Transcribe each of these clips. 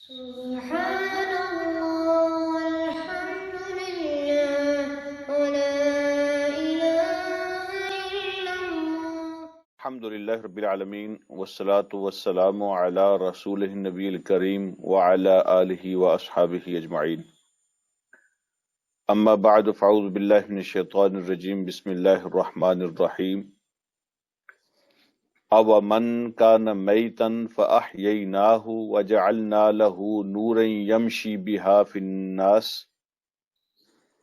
سبحان الله الحمد لله ولا إله إلا الله. الحمد لله رب العالمين والصلاة والسلام على رسوله النبي الكريم وعلى آله وأصحابه أجمعين. أما بعد فأعوذ بالله من الشيطان الرجيم. بسم الله الرحمن الرحيم. أَوَ مَنْ كَانَ مَيْتًا فَأَحْيَيْنَاهُ وَجَعَلْنَا لَهُ نُورًا يَمْشِي بِهَا فِي النَّاسِ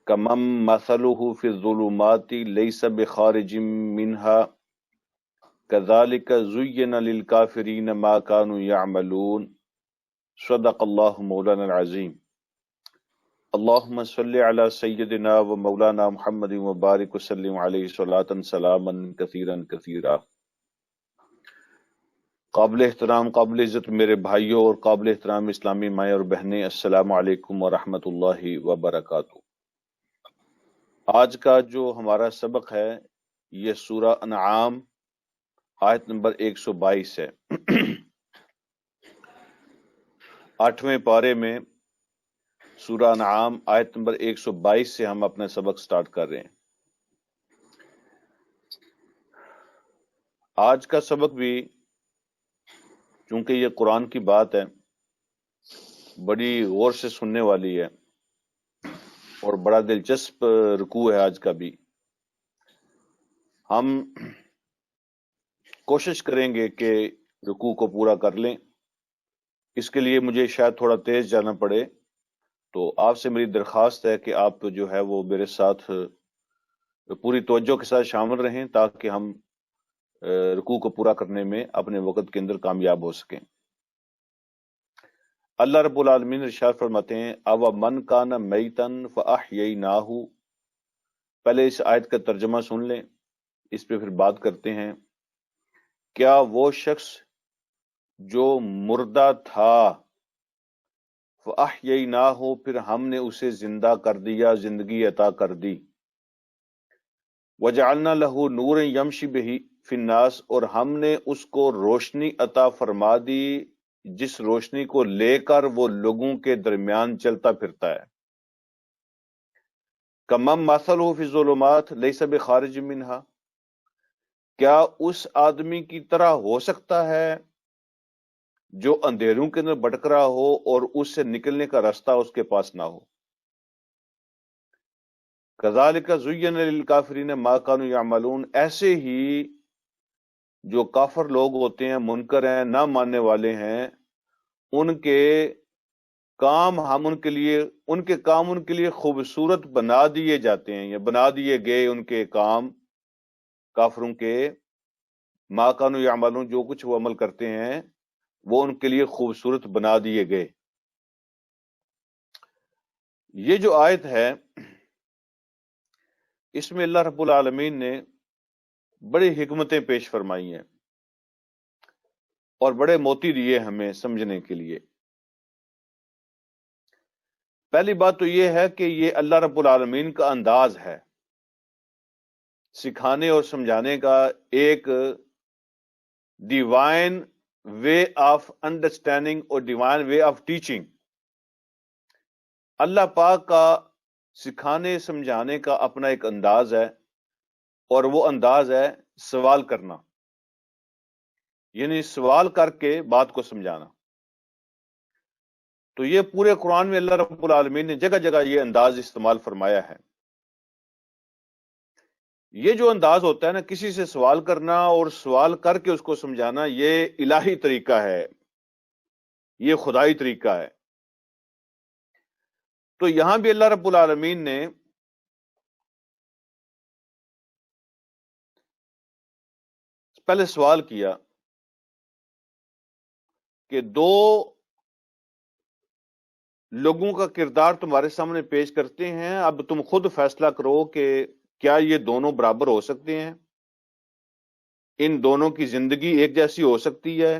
كَمَنْ مَثَلُهُ فِي الظُّلُمَاتِ لَيْسَ بِخَارِجٍ مِنْهَا كَذَلِكَ زُيِّنَ لِلْكَافِرِينَ مَا كَانُوا يَعْمَلُونَ. صدق اللہ مولانا العظیم. اللہم صلی علی سیدنا و مولانا محمد وبارک وسلم علیہ صلاۃ سلاما کثیرا کثیرا. قابل احترام، قابل عزت میرے بھائیوں اور قابل احترام اسلامی مائیں اور بہنیں، السلام علیکم ورحمۃ اللہ وبرکاتہ. آج کا جو ہمارا سبق ہے یہ سورہ انعام آیت نمبر 122 ہے. 8ویں پارے میں سورہ انعام آیت نمبر 122 سے ہم اپنا سبق سٹارٹ کر رہے ہیں. آج کا سبق بھی چونکہ یہ قرآن کی بات ہے بڑی غور سے سننے والی ہے اور بڑا دلچسپ رکوع ہے. آج کا بھی ہم کوشش کریں گے کہ رکوع کو پورا کر لیں. اس کے لیے مجھے شاید تھوڑا تیز جانا پڑے، تو آپ سے میری درخواست ہے کہ آپ جو ہے وہ میرے ساتھ پوری توجہ کے ساتھ شامل رہیں تاکہ ہم رکوع کو پورا کرنے میں اپنے وقت کے اندر کامیاب ہو سکیں. اللہ رب العالمین ارشاد فرماتے ہیں اَوَ مَنْ كَانَ مَيْتًا فَأَحْيَيْنَاهُ. پہلے اس آیت کا ترجمہ سن لیں، اس پہ پھر بات کرتے ہیں. کیا وہ شخص جو مردہ تھا فَأَحْيَيْنَاهُ پھر ہم نے اسے زندہ کر دیا، زندگی عطا کر دی. وَجَعَلْنَا لَهُ نُورًا يَمْشِي بِهِ فِي النَّاسِ اور ہم نے اس کو روشنی عطا فرما دی جس روشنی کو لے کر وہ لوگوں کے درمیان چلتا پھرتا ہے. کَمَن مَثَلُهُ فِي الظُّلُمَاتِ لَيْسَ بِخَارِجٍ مِنْهَا کیا اس آدمی کی طرح ہو سکتا ہے جو اندھیروں کے اندر بھٹک رہا ہو اور اس سے نکلنے کا راستہ اس کے پاس نہ ہو. كَذَلِكَ زُيِّنَ لِلْكَافِرِينَ مَا كَانُوا يَعْمَلُونَ ایسے ہی جو کافر لوگ ہوتے ہیں، منکر ہیں، نہ ماننے والے ہیں، ان کے کام ان کے لیے خوبصورت بنا دیے جاتے ہیں یا بنا دیے گئے. ان کے کام کافروں کے ما کانوا یعملون جو کچھ وہ عمل کرتے ہیں وہ ان کے لیے خوبصورت بنا دیے گئے. یہ جو آیت ہے اس میں اللہ رب العالمین نے بڑی حکمتیں پیش فرمائی ہیں اور بڑے موتی دیے ہمیں سمجھنے کے لیے. پہلی بات تو یہ ہے کہ یہ اللہ رب العالمین کا انداز ہے سکھانے اور سمجھانے کا، ایک ڈیوائن وے آف انڈرسٹینڈنگ اور ڈیوائن وے آف ٹیچنگ. اللہ پاک کا سکھانے سمجھانے کا اپنا ایک انداز ہے اور وہ انداز ہے سوال کرنا، یعنی سوال کر کے بات کو سمجھانا. تو یہ پورے قرآن میں اللہ رب العالمین نے جگہ جگہ یہ انداز استعمال فرمایا ہے. یہ جو انداز ہوتا ہے نا کسی سے سوال کرنا اور سوال کر کے اس کو سمجھانا، یہ الہی طریقہ ہے، یہ خدائی طریقہ ہے. تو یہاں بھی اللہ رب العالمین نے پہلے سوال کیا کہ دو لوگوں کا کردار تمہارے سامنے پیش کرتے ہیں، اب تم خود فیصلہ کرو کہ کیا یہ دونوں برابر ہو سکتے ہیں، ان دونوں کی زندگی ایک جیسی ہو سکتی ہے،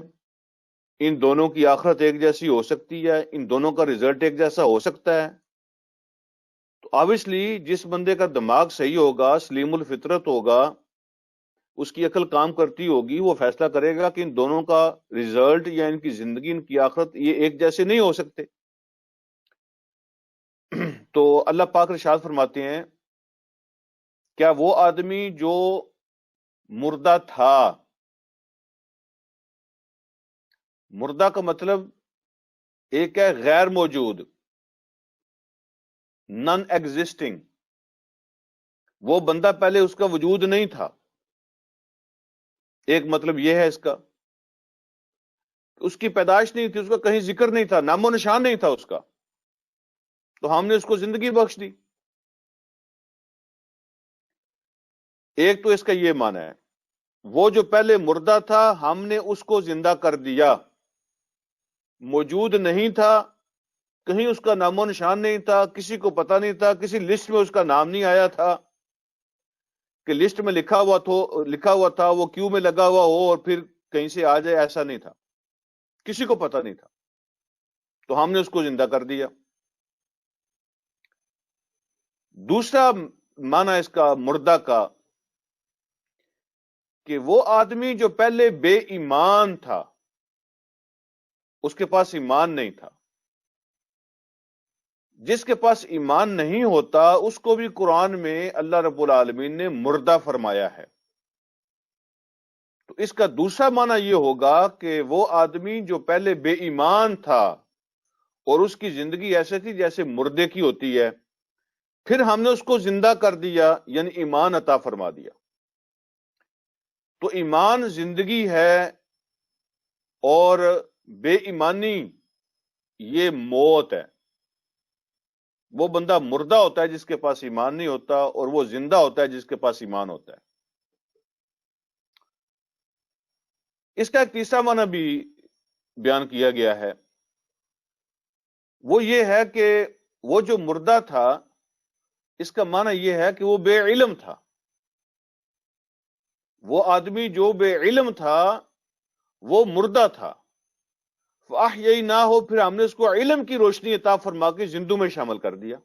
ان دونوں کی آخرت ایک جیسی ہو سکتی ہے، ان دونوں کا رزلٹ ایک جیسا ہو سکتا ہے. تو obviously جس بندے کا دماغ صحیح ہوگا، سلیم الفطرت ہوگا، اس کی عقل کام کرتی ہوگی، وہ فیصلہ کرے گا کہ ان دونوں کا ریزلٹ یا ان کی زندگی، ان کی آخرت یہ ایک جیسے نہیں ہو سکتے۔ تو اللہ پاک ارشاد فرماتے ہیں، کیا وہ آدمی جو مردہ تھا، مردہ کا مطلب ایک ہے غیر موجود، نان ایگزسٹنگ، وہ بندہ پہلے اس کا وجود نہیں تھا، ایک مطلب یہ ہے اس کا، اس کی پیدائش نہیں تھی، اس کا کہیں ذکر نہیں تھا، نام و نشان نہیں تھا اس کا، تو ہم نے اس کو زندگی بخش دی۔ ایک تو اس کا یہ معنی ہے، وہ جو پہلے مردہ تھا ہم نے اس کو زندہ کر دیا، موجود نہیں تھا، کہیں اس کا نام و نشان نہیں تھا، کسی کو پتہ نہیں تھا، کسی لسٹ میں اس کا نام نہیں آیا تھا کہ لسٹ میں لکھا ہوا تھا وہ کیو میں لگا ہوا ہو اور پھر کہیں سے آ جائے، ایسا نہیں تھا، کسی کو پتہ نہیں تھا، تو ہم نے اس کو زندہ کر دیا۔ دوسرا معنی اس کا مردہ کا، کہ وہ آدمی جو پہلے بے ایمان تھا، اس کے پاس ایمان نہیں تھا۔ جس کے پاس ایمان نہیں ہوتا اس کو بھی قرآن میں اللہ رب العالمین نے مردہ فرمایا ہے۔ تو اس کا دوسرا معنی یہ ہوگا کہ وہ آدمی جو پہلے بے ایمان تھا اور اس کی زندگی ایسے تھی جیسے مردے کی ہوتی ہے، پھر ہم نے اس کو زندہ کر دیا، یعنی ایمان عطا فرما دیا۔ تو ایمان زندگی ہے اور بے ایمانی یہ موت ہے۔ وہ بندہ مردہ ہوتا ہے جس کے پاس ایمان نہیں ہوتا، اور وہ زندہ ہوتا ہے جس کے پاس ایمان ہوتا ہے۔ اس کا ایک تیسرا معنی بھی بیان کیا گیا ہے، وہ یہ ہے کہ وہ جو مردہ تھا، اس کا معنی یہ ہے کہ وہ بے علم تھا۔ وہ آدمی جو بے علم تھا وہ مردہ تھا، یہی نہ ہو، پھر ہم نے اس کو علم کی روشنی عطا فرما کے زندوں میں شامل کر دیا۔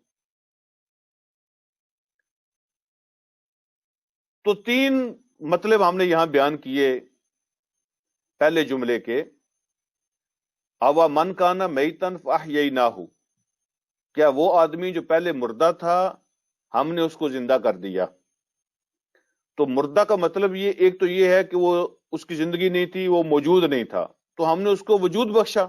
تو تین مطلب ہم نے یہاں بیان کیے پہلے جملے کے، اوا من کانا میتن فاحییناہ، کیا وہ آدمی جو پہلے مردہ تھا ہم نے اس کو زندہ کر دیا۔ تو مردہ کا مطلب یہ، ایک تو یہ ہے کہ وہ اس کی زندگی نہیں تھی، وہ موجود نہیں تھا، تو ہم نے اس کو وجود بخشا۔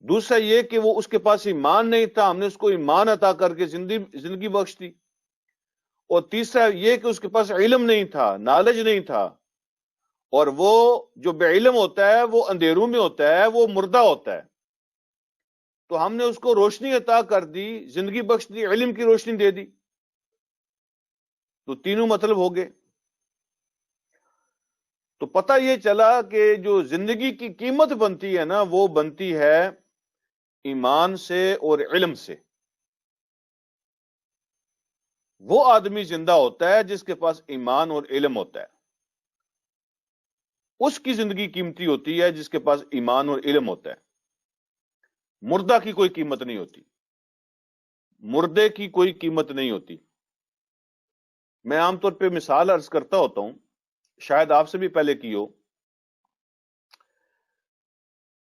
دوسرا یہ کہ وہ اس کے پاس ایمان نہیں تھا، ہم نے اس کو ایمان عطا کر کے زندگی بخش دی۔ اور تیسرا یہ کہ اس کے پاس علم نہیں تھا، نالج نہیں تھا، اور وہ جو بے علم ہوتا ہے وہ اندھیروں میں ہوتا ہے، وہ مردہ ہوتا ہے، تو ہم نے اس کو روشنی عطا کر دی، زندگی بخش دی، علم کی روشنی دے دی۔ تو تینوں مطلب ہو گئے۔ تو پتہ یہ چلا کہ جو زندگی کی قیمت بنتی ہے نا، وہ بنتی ہے ایمان سے اور علم سے۔ وہ آدمی زندہ ہوتا ہے جس کے پاس ایمان اور علم ہوتا ہے، اس کی زندگی قیمتی ہوتی ہے جس کے پاس ایمان اور علم ہوتا ہے۔ مردہ کی کوئی قیمت نہیں ہوتی، مردے کی کوئی قیمت نہیں ہوتی۔ میں عام طور پہ مثال عرض کرتا ہوتا ہوں، شاید آپ سے بھی پہلے کی ہو،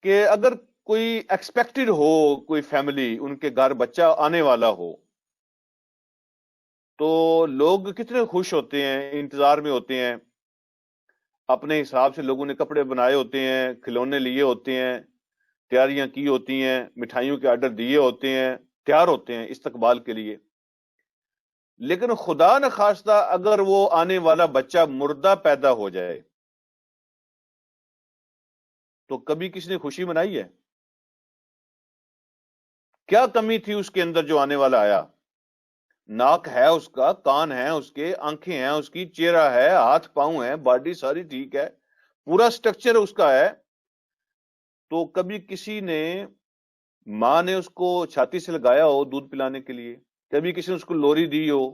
کہ اگر کوئی ایکسپیکٹڈ ہو، کوئی فیملی، ان کے گھر بچہ آنے والا ہو، تو لوگ کتنے خوش ہوتے ہیں، انتظار میں ہوتے ہیں، اپنے حساب سے لوگوں نے کپڑے بنائے ہوتے ہیں، کھلونے لیے ہوتے ہیں، تیاریاں کی ہوتی ہیں، مٹھائیوں کے آرڈر دیے ہوتے ہیں، تیار ہوتے ہیں استقبال کے لیے۔ لیکن خدا نخواستہ اگر وہ آنے والا بچہ مردہ پیدا ہو جائے تو کبھی کسی نے خوشی منائی ہے؟ کیا کمی تھی اس کے اندر جو آنے والا آیا؟ ناک ہے اس کا، کان ہے اس کے، آنکھیں ہیں اس کی، چہرہ ہے، ہاتھ پاؤں ہیں، باڈی ساری ٹھیک ہے، پورا سٹرکچر اس کا ہے، تو کبھی کسی نے، ماں نے اس کو چھاتی سے لگایا ہو دودھ پلانے کے لیے، کبھی کسی نے اس کو لوری دی ہو،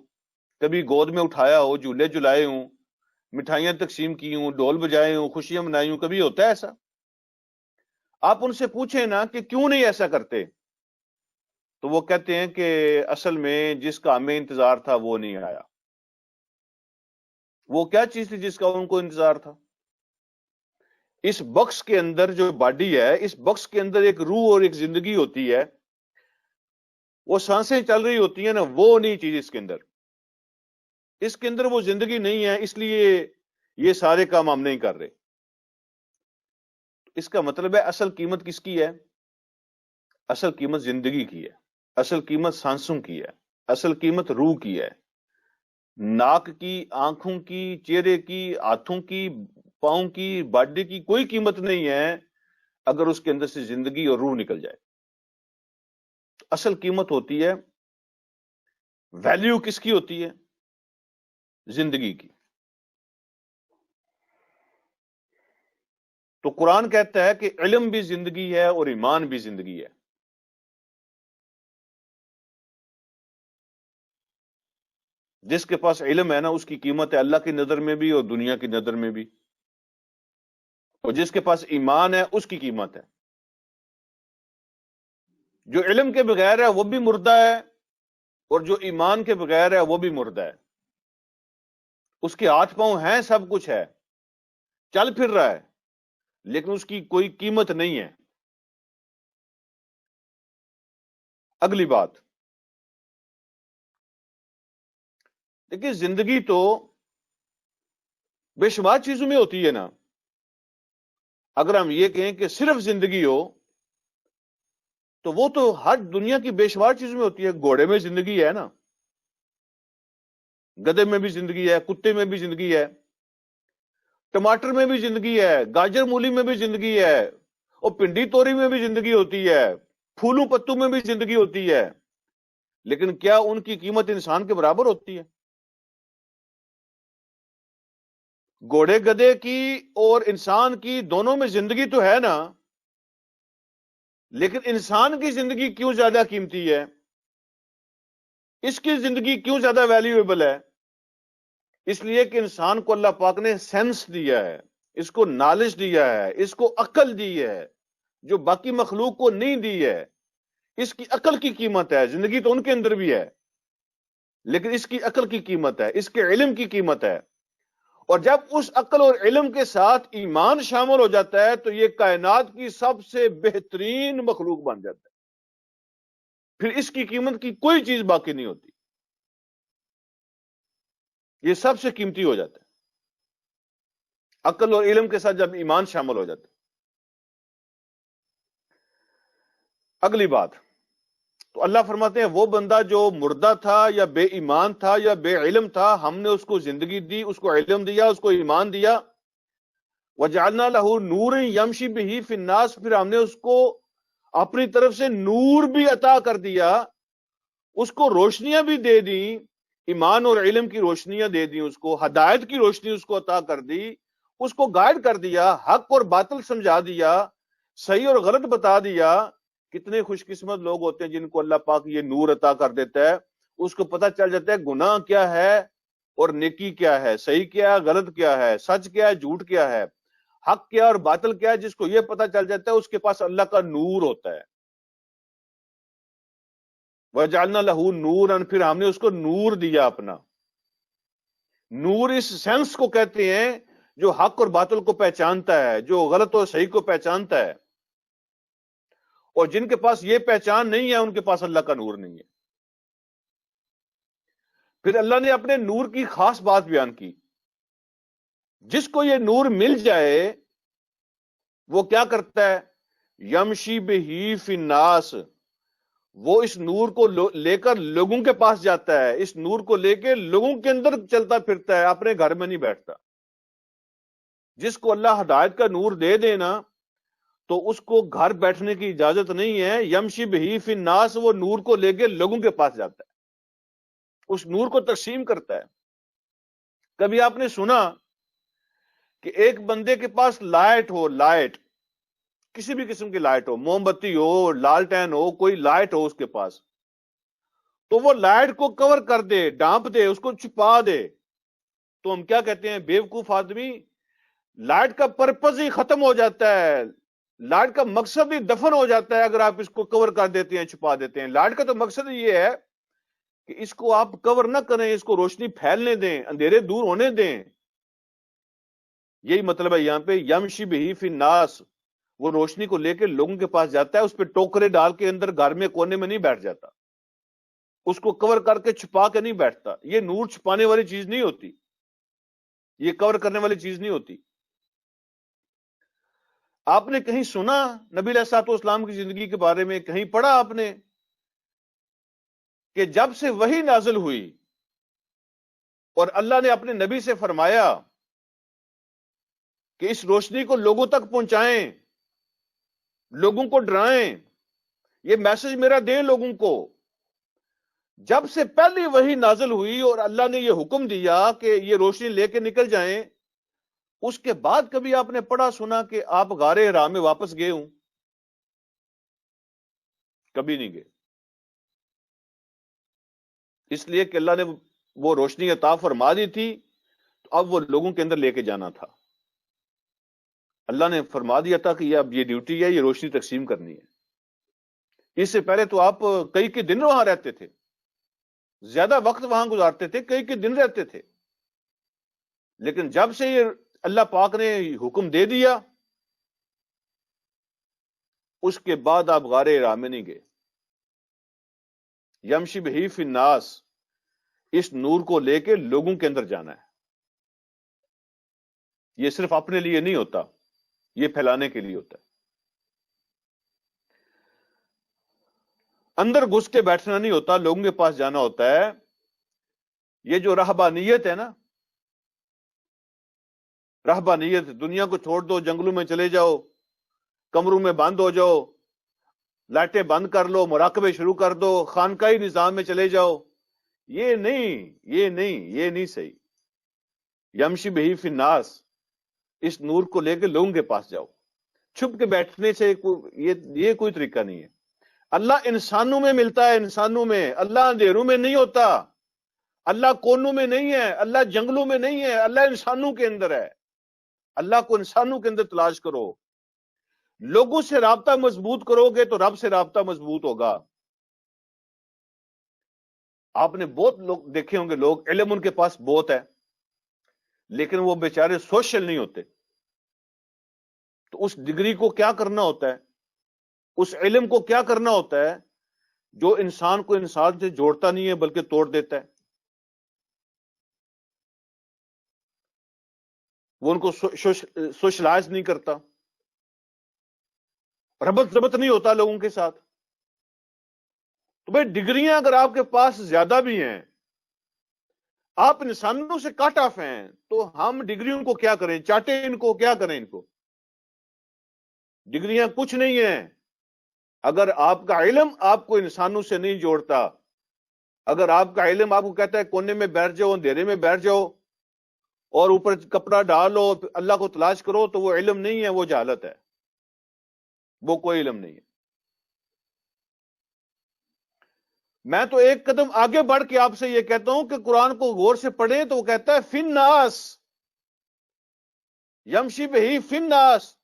کبھی گود میں اٹھایا ہو، جھولے جھلائے ہوں، مٹھائیاں تقسیم کی ہوں، ڈھول بجائے ہوں، خوشیاں منائی ہوں، کبھی ہوتا ہے ایسا؟ آپ ان سے پوچھیں نا کہ کیوں نہیں ایسا کرتے، تو وہ کہتے ہیں کہ اصل میں جس کا ہمیں انتظار تھا وہ نہیں آیا۔ وہ کیا چیز تھی جس کا ان کو انتظار تھا؟ اس بکس کے اندر جو باڈی ہے، اس بکس کے اندر ایک روح اور ایک زندگی ہوتی ہے، وہ سانسیں چل رہی ہوتی ہیں نا، وہ نہیں چیز اس کے اندر، اس کے اندر وہ زندگی نہیں ہے، اس لیے یہ سارے کام ہم نہیں کر رہے۔ اس کا مطلب ہے اصل قیمت کس کی ہے؟ اصل قیمت زندگی کی ہے، اصل قیمت سانسوں کی ہے، اصل قیمت روح کی ہے، ناک کی، آنکھوں کی، چہرے کی، ہاتھوں کی، پاؤں کی، باڈی کی کوئی قیمت نہیں ہے اگر اس کے اندر سے زندگی اور روح نکل جائے۔ اصل قیمت ہوتی ہے، ویلیو کس کی ہوتی ہے؟ زندگی کی۔ تو قرآن کہتا ہے کہ علم بھی زندگی ہے اور ایمان بھی زندگی ہے۔ جس کے پاس علم ہے نا، اس کی قیمت ہے اللہ کی نظر میں بھی اور دنیا کی نظر میں بھی، اور جس کے پاس ایمان ہے اس کی قیمت ہے۔ جو علم کے بغیر ہے وہ بھی مردہ ہے، اور جو ایمان کے بغیر ہے وہ بھی مردہ ہے۔ اس کے ہاتھ پاؤں ہیں، سب کچھ ہے، چل پھر رہا ہے، لیکن اس کی کوئی قیمت نہیں ہے۔ اگلی بات، دیکھیے زندگی تو بے شمار چیزوں میں ہوتی ہے نا۔ اگر ہم یہ کہیں کہ صرف زندگی ہو تو وہ تو ہر دنیا کی بے شمار چیزوں میں ہوتی ہے۔ گھوڑے میں زندگی ہے نا، گدے میں بھی زندگی ہے، کتے میں بھی زندگی ہے، ٹماٹر میں بھی زندگی ہے، گاجر مولی میں بھی زندگی ہے، اور پنڈی توری میں بھی زندگی ہوتی ہے، پھولوں پتوں میں بھی زندگی ہوتی ہے، لیکن کیا ان کی قیمت انسان کے برابر ہوتی ہے؟ گھوڑے گدے کی اور انسان کی دونوں میں زندگی تو ہے نا، لیکن انسان کی زندگی کیوں زیادہ قیمتی ہے؟ اس کی زندگی کیوں زیادہ ویلیویبل ہے؟ اس لیے کہ انسان کو اللہ پاک نے سینس دیا ہے، اس کو نالج دیا ہے، اس کو عقل دی ہے جو باقی مخلوق کو نہیں دی ہے۔ اس کی عقل کی قیمت ہے، زندگی تو ان کے اندر بھی ہے، لیکن اس کی عقل کی قیمت ہے، اس کے علم کی قیمت ہے۔ اور جب اس عقل اور علم کے ساتھ ایمان شامل ہو جاتا ہے تو یہ کائنات کی سب سے بہترین مخلوق بن جاتا ہے، پھر اس کی قیمت کی کوئی چیز باقی نہیں ہوتی، یہ سب سے قیمتی ہو جاتا ہے عقل اور علم کے ساتھ جب ایمان شامل ہو جاتا ہے۔ اگلی بات، تو اللہ فرماتے ہیں وہ بندہ جو مردہ تھا یا بے ایمان تھا یا بے علم تھا، ہم نے اس کو زندگی دی، اس کو علم دیا، اس کو ایمان دیا۔ وَجَعَلْنَا لَهُ نُورًا يَمْشِي بِهِ فِي النَّاسِ، پھر ہم نے اس کو اپنی طرف سے نور بھی عطا کر دیا، اس کو روشنیاں بھی دے دی، ایمان اور علم کی روشنیاں دے دی، اس کو ہدایت کی روشنی اس کو عطا کر دی، اس کو گائیڈ کر دیا، حق اور باطل سمجھا دیا، صحیح اور غلط بتا دیا۔ کتنے خوش قسمت لوگ ہوتے ہیں جن کو اللہ پاک یہ نور عطا کر دیتا ہے، اس کو پتہ چل جاتا ہے گناہ کیا ہے اور نیکی کیا ہے، صحیح کیا ہے، غلط کیا ہے، سچ کیا ہے، جھوٹ کیا ہے، حق کیا اور باطل کیا ہے۔ جس کو یہ پتہ چل جاتا ہے اس کے پاس اللہ کا نور ہوتا ہے۔ وَجَعَلْنَا لَهُ نُورًا، پھر ہم نے اس کو نور دیا اپنا۔ نور اس سینس کو کہتے ہیں جو حق اور باطل کو پہچانتا ہے، جو غلط اور صحیح کو پہچانتا ہے، اور جن کے پاس یہ پہچان نہیں ہے ان کے پاس اللہ کا نور نہیں ہے۔ پھر اللہ نے اپنے نور کی خاص بات بیان کی، جس کو یہ نور مل جائے وہ کیا کرتا ہے؟ یمشی بہی فی الناس، وہ اس نور کو لے کر لوگوں کے پاس جاتا ہے، اس نور کو لے کے لوگوں کے اندر چلتا پھرتا ہے، اپنے گھر میں نہیں بیٹھتا۔ جس کو اللہ ہدایت کا نور دے دینا تو اس کو گھر بیٹھنے کی اجازت نہیں ہے۔ یمشی بہی فی الناس، وہ نور کو لے کے لوگوں کے پاس جاتا ہے، اس نور کو تقسیم کرتا ہے۔ کبھی آپ نے سنا کہ ایک بندے کے پاس لائٹ ہو، لائٹ کسی بھی قسم کی لائٹ ہو، موم بتی ہو، لالٹین ہو، کوئی لائٹ ہو اس کے پاس، تو وہ لائٹ کو کور کر دے، ڈانپ دے، اس کو چھپا دے، تو ہم کیا کہتے ہیں؟ بیوقوف آدمی، لائٹ کا پرپز ہی ختم ہو جاتا ہے، لائٹ کا مقصد ہی دفن ہو جاتا ہے اگر آپ اس کو کور کر دیتے ہیں، چھپا دیتے ہیں۔ لائٹ کا تو مقصد یہ ہے کہ اس کو آپ کور نہ کریں، اس کو روشنی پھیلنے دیں، اندھیرے دور ہونے دیں، یہی مطلب ہے یہاں پہ یمشی بہی فی الناس، وہ روشنی کو لے کے لوگوں کے پاس جاتا ہے، اس پہ ٹوکرے ڈال کے اندر گھر میں کونے میں نہیں بیٹھ جاتا، اس کو کور کر کے چھپا کے نہیں بیٹھتا. یہ نور چھپانے والی چیز نہیں ہوتی، یہ کور کرنے والی چیز نہیں ہوتی. آپ نے کہیں سنا نبی علیہ الصلوۃ والسلام کی زندگی کے بارے میں، کہیں پڑھا آپ نے کہ جب سے وحی نازل ہوئی اور اللہ نے اپنے نبی سے فرمایا کہ اس روشنی کو لوگوں تک پہنچائیں، لوگوں کو ڈرائیں، یہ میسج میرا دیں لوگوں کو، جب سے پہلی وحی نازل ہوئی اور اللہ نے یہ حکم دیا کہ یہ روشنی لے کے نکل جائیں، اس کے بعد کبھی آپ نے پڑھا سنا کہ آپ غار حرا میں واپس گئے ہوں؟ کبھی نہیں گئے. اس لیے کہ اللہ نے وہ روشنی عطا فرما دی تھی، تو اب وہ لوگوں کے اندر لے کے جانا تھا. اللہ نے فرما دیا تھا کہ یہ اب یہ ڈیوٹی ہے، یہ روشنی تقسیم کرنی ہے. اس سے پہلے تو آپ کئی کے دن وہاں رہتے تھے، زیادہ وقت وہاں گزارتے تھے، کئی کے دن رہتے تھے. لیکن جب سے یہ اللہ پاک نے حکم دے دیا، اس کے بعد آپ غار حرا میں نہیں گئے. یمشی بہی فی الناس، اس نور کو لے کے لوگوں کے اندر جانا ہے. یہ صرف اپنے لیے نہیں ہوتا، یہ پھیلانے کے لیے ہوتا ہے. اندر گھس کے بیٹھنا نہیں ہوتا، لوگوں کے پاس جانا ہوتا ہے. یہ جو رہبانیت ہے نا، رہبانیت، دنیا کو چھوڑ دو، جنگلوں میں چلے جاؤ، کمروں میں بند ہو جاؤ، لائٹیں بند کر لو، مراقبے شروع کر دو، خانقاہی نظام میں چلے جاؤ، یہ نہیں صحیح. یمشی بہی فی الناس، اس نور کو لے کے لوگوں کے پاس جاؤ. چھپ کے بیٹھنے سے یہ کوئی طریقہ نہیں ہے. اللہ انسانوں میں ملتا ہے، انسانوں میں. اللہ اندھیروں میں نہیں ہوتا، اللہ کونوں میں نہیں ہے، اللہ جنگلوں میں نہیں ہے، اللہ انسانوں کے اندر ہے. اللہ کو انسانوں کے اندر تلاش کرو. لوگوں سے رابطہ مضبوط کرو گے تو رب سے رابطہ مضبوط ہوگا. آپ نے بہت لوگ دیکھے ہوں گے، لوگ علم ان کے پاس بہت ہے لیکن وہ بیچارے سوشل نہیں ہوتے. تو اس ڈگری کو کیا کرنا ہوتا ہے، اس علم کو کیا کرنا ہوتا ہے جو انسان کو انسان سے جوڑتا نہیں ہے بلکہ توڑ دیتا ہے. وہ ان کو سوشلائز نہیں کرتا، ربط ضبط نہیں ہوتا لوگوں کے ساتھ. تو بھائی ڈگریاں اگر آپ کے پاس زیادہ بھی ہیں، آپ انسانوں سے کٹ آف ہیں، تو ہم ڈگریوں کو کیا کریں؟ چاٹے ان کو، کیا کریں ان کو؟ ڈگریاں کچھ نہیں ہیں اگر آپ کا علم آپ کو انسانوں سے نہیں جوڑتا. اگر آپ کا علم آپ کو کہتا ہے کونے میں بیٹھ جاؤ، اندھیرے میں بیٹھ جاؤ اور اوپر کپڑا ڈالو، اللہ کو تلاش کرو، تو وہ علم نہیں ہے، وہ جہالت ہے، وہ کوئی علم نہیں ہے. میں تو ایک قدم آگے بڑھ کے آپ سے یہ کہتا ہوں کہ قرآن کو غور سے پڑھیں تو وہ کہتا ہے فی الناس، یمشی بہی فی الناس.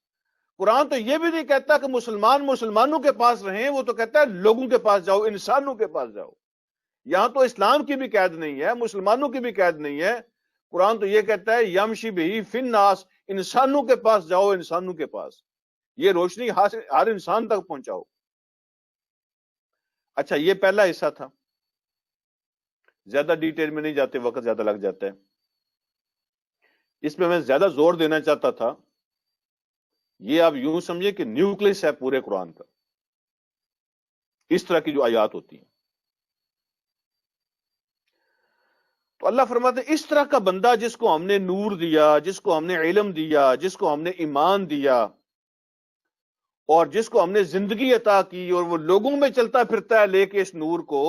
قرآن تو یہ بھی نہیں کہتا کہ مسلمانوں کے پاس رہیں، وہ تو کہتا ہے لوگوں کے پاس جاؤ، انسانوں کے پاس جاؤ. یہاں تو اسلام کی بھی قید نہیں ہے، مسلمانوں کی بھی قید نہیں ہے. قرآن تو یہ کہتا ہے یمشی بہی فی الناس، انسانوں کے پاس جاؤ، انسانوں کے پاس یہ روشنی ہر انسان تک پہنچاؤ. اچھا، یہ پہلا حصہ تھا، زیادہ ڈیٹیل میں نہیں جاتے، وقت زیادہ لگ جاتا ہے. اس پہ میں زیادہ زور دینا چاہتا تھا، یہ آپ یوں سمجھے کہ نیوکلس ہے پورے قرآن کا، اس طرح کی جو آیات ہوتی ہیں. تو اللہ فرماتے ہیں اس طرح کا بندہ جس کو ہم نے نور دیا، جس کو ہم نے علم دیا، جس کو ہم نے ایمان دیا، اور جس کو ہم نے زندگی عطا کی، اور وہ لوگوں میں چلتا پھرتا ہے لے کے اس نور کو،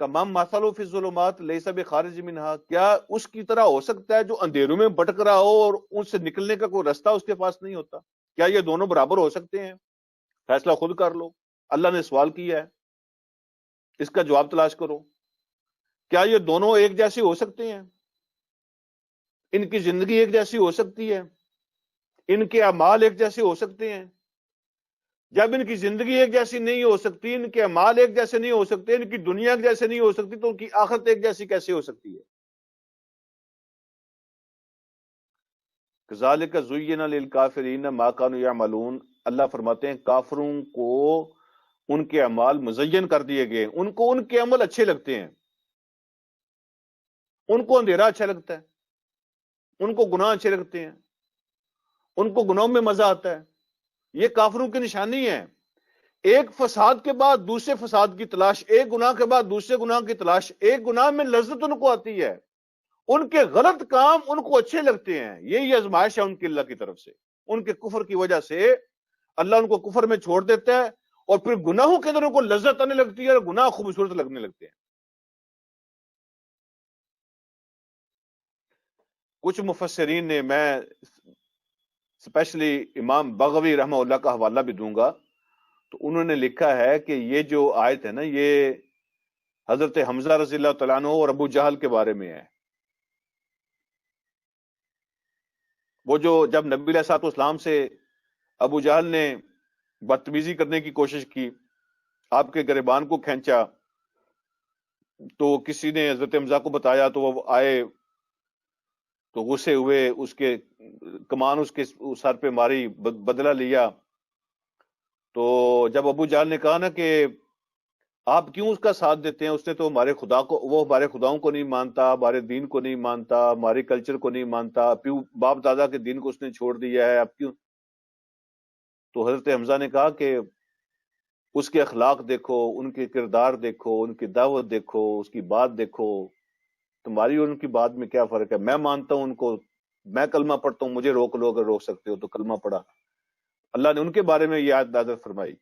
کمام مثلو فی الظلمات لیس بخارج منہا، کیا اس کی طرح ہو سکتا ہے جو اندھیروں میں بھٹک رہا ہو اور ان سے نکلنے کا کوئی رستہ اس کے پاس نہیں ہوتا؟ کیا یہ دونوں برابر ہو سکتے ہیں؟ فیصلہ خود کر لو. اللہ نے سوال کیا ہے، اس کا جواب تلاش کرو. کیا یہ دونوں ایک جیسے ہو سکتے ہیں؟ ان کی زندگی ایک جیسی ہو سکتی ہے؟ ان کے اعمال ایک جیسے ہو سکتے ہیں؟ جب ان کی زندگی ایک جیسی نہیں ہو سکتی، ان کے اعمال ایک جیسے نہیں ہو سکتے، ان کی دنیا ایک جیسے نہیں ہو سکتی، تو ان کی آخرت ایک جیسی کیسے ہو سکتی ہے؟ کذالک زین للکافرین ما کانوا یعملون، اللہ فرماتے ہیں کافروں کو ان کے اعمال مزین کر دیے گئے، ان کو ان کے عمل اچھے لگتے ہیں، ان کو اندھیرا اچھا لگتا ہے، ان کو گناہ اچھے لگتے ہیں، ان کو گناہوں میں مزہ آتا ہے۔ یہ کافروں کی نشانی ہے، ایک فساد کے بعد دوسرے فساد کی تلاش، ایک گناہ کے بعد دوسرے گناہ کی تلاش، ایک گناہ میں لذت ان کو آتی ہے، ان کے غلط کام ان کو اچھے لگتے ہیں۔ یہی آزمائش ہے ان کی اللہ کی طرف سے، ان کے کفر کی وجہ سے اللہ ان کو کفر میں چھوڑ دیتا ہے، اور پھر گناہوں کے اندر ان کو لذت آنے لگتی ہے اور گناہ خوبصورت لگنے لگتے ہیں۔ کچھ مفسرین نے، میں اسپیشلی امام بغوی رحمہ اللہ کا حوالہ بھی دوں گا، تو انہوں نے لکھا ہے کہ یہ جو آیت ہے نا، یہ حضرت حمزہ رضی اللہ تعالیٰ عنہ اور ابو جہل کے بارے میں ہے۔ وہ جو جب نبی علیہ الصلوۃ والسلام سے ابو جہل نے بدتمیزی کرنے کی کوشش کی، آپ کے گریبان کو کھینچا، تو کسی نے حضرت حمزہ کو بتایا، تو وہ آئے تو غصے ہوئے، اس کے کمان اس کے سر پہ ماری، بدلہ لیا۔ تو جب ابو جہل نے کہا نا کہ آپ کیوں اس کا ساتھ دیتے ہیں، اس نے تو ہمارے خدا کو، وہ ہمارے خداؤں کو نہیں مانتا، ہمارے دین کو نہیں مانتا، ہمارے کلچر کو نہیں مانتا، باپ دادا کے دین کو اس نے چھوڑ دیا ہے، اب کیوں؟ تو حضرت حمزہ نے کہا کہ اس کے اخلاق دیکھو، ان کے کردار دیکھو، ان کی دعوت دیکھو، اس کی بات دیکھو، تمہاری اور ان کی بات میں کیا فرق ہے؟ میں مانتا ہوں ان کو، میں کلمہ پڑھتا ہوں، مجھے روک لو، اگر روک سکتے ہو تو کلمہ پڑھا۔ اللہ نے ان کے بارے میں یہ آیت نازل فرمائی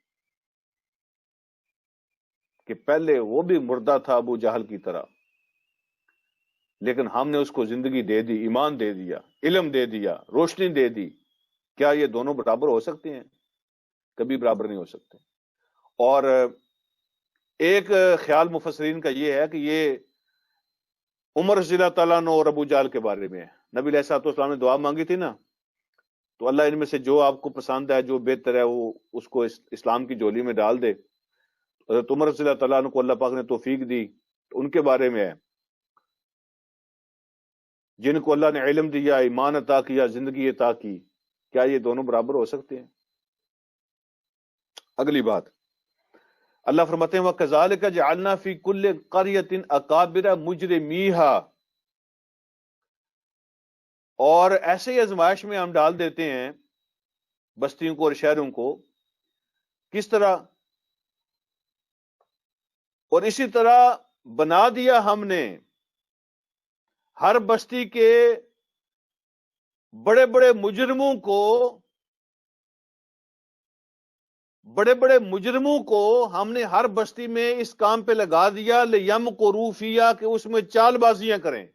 کہ پہلے وہ بھی مردہ تھا ابو جہل کی طرح، لیکن ہم نے اس کو زندگی دے دی، ایمان دے دیا، علم دے دیا، روشنی دے دی۔ کیا یہ دونوں برابر ہو سکتے ہیں؟ کبھی برابر نہیں ہو سکتے۔ اور ایک خیال مفسرین کا یہ ہے کہ یہ عمر رضی اللہ تعالیٰ عنہ اور ابو جہل کے بارے میں ہے۔ نبی علیہ الصلوۃ والسلام نے دعا مانگی تھی نا، تو اللہ ان میں سے جو آپ کو پسند ہے، جو بہتر ہے، وہ اس کو اسلام کی جولی میں ڈال دے۔ حضرت عمر رضی اللہ تعالیٰ عنہ کو اللہ پاک نے توفیق دی، تو ان کے بارے میں ہے، جن کو اللہ نے علم دیا، ایمان عطا کیا، زندگی عطا کی۔ کیا یہ دونوں برابر ہو سکتے ہیں؟ اگلی بات، اللہ فرماتے ہیں وَكَذَلِكَ جَعَلْنَا فِي كُلِّ قَرْيَةٍ أَكَابِرَ مُجْرِمِيهَا، اور ایسے ہی آزمائش میں ہم ڈال دیتے ہیں بستیوں کو اور شہروں کو۔ کس طرح؟ اور اسی طرح بنا دیا ہم نے ہر بستی کے بڑے بڑے مجرموں کو ہم نے ہر بستی میں اس کام پہ لگا دیا، لِيَمْكُرُوا فِيهَا، کہ اس میں چال بازیاں کریں۔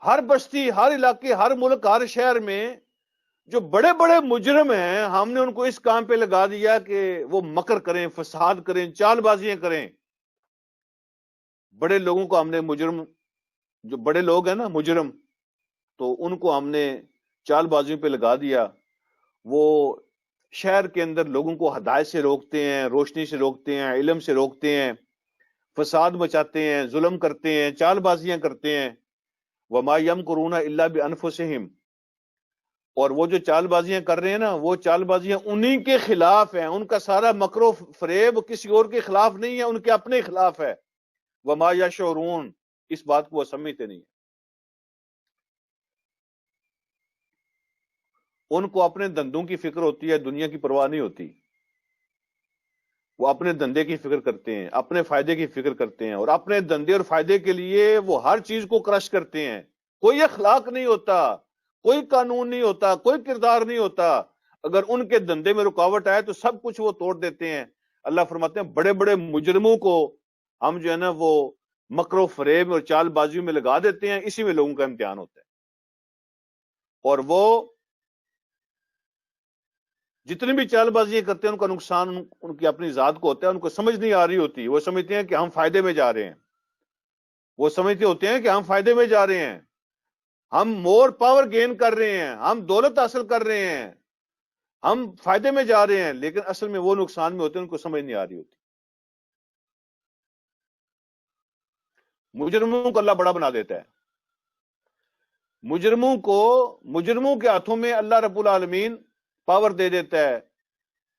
ہر بستی، ہر علاقے، ہر ملک، ہر شہر میں جو بڑے بڑے مجرم ہیں، ہم نے ان کو اس کام پہ لگا دیا کہ وہ مکر کریں، فساد کریں، چال بازیاں کریں۔ بڑے لوگوں کو ہم نے مجرم، جو بڑے لوگ ہیں نا مجرم، تو ان کو ہم نے چال بازیوں پہ لگا دیا۔ وہ شہر کے اندر لوگوں کو ہدایت سے روکتے ہیں، روشنی سے روکتے ہیں، علم سے روکتے ہیں، فساد مچاتے ہیں، ظلم کرتے ہیں، چال بازیاں کرتے ہیں۔ وما یمکرون الا بانفسہم، اور وہ جو چال بازیاں کر رہے ہیں نا، وہ چال بازیاں انہی کے خلاف ہیں، ان کا سارا مکر و فریب کسی اور کے خلاف نہیں ہے، ان کے اپنے خلاف ہے۔ وما یشعرون، اس بات کو وہ سمجھتے نہیں ہیں۔ ان کو اپنے دندوں کی فکر ہوتی ہے، دنیا کی پرواہ نہیں ہوتی۔ وہ اپنے دندے کی فکر کرتے ہیں، اپنے فائدے کی فکر کرتے ہیں، اور اپنے دندے اور فائدے کے لیے وہ ہر چیز کو کرش کرتے ہیں۔ کوئی اخلاق نہیں ہوتا، کوئی قانون نہیں ہوتا، کوئی کردار نہیں ہوتا۔ اگر ان کے دندے میں رکاوٹ آئے تو سب کچھ وہ توڑ دیتے ہیں۔ اللہ فرماتے ہیں بڑے بڑے مجرموں کو ہم جو ہے نا وہ مکر و فریب اور چال بازیوں میں لگا دیتے ہیں، اسی میں لوگوں کا امتحان ہوتا ہے۔ اور وہ جتنی بھی چال بازیاں کرتے ہیں، ان کا نقصان ان کی اپنی ذات کو ہوتا ہے، ان کو سمجھ نہیں آ رہی ہوتی۔ وہ سمجھتے ہیں کہ ہم فائدے میں جا رہے ہیں، وہ سمجھتے ہوتے ہیں کہ ہم فائدے میں جا رہے ہیں، ہم مور پاور گین کر رہے ہیں، ہم دولت حاصل کر رہے ہیں، ہم فائدے میں جا رہے ہیں، لیکن اصل میں وہ نقصان میں ہوتے ہیں، ان کو سمجھ نہیں آ رہی ہوتی۔ مجرموں کو اللہ بڑا بنا دیتا ہے. مجرموں کے ہاتھوں میں اللہ رب العالمین پاور دے دیتا ہے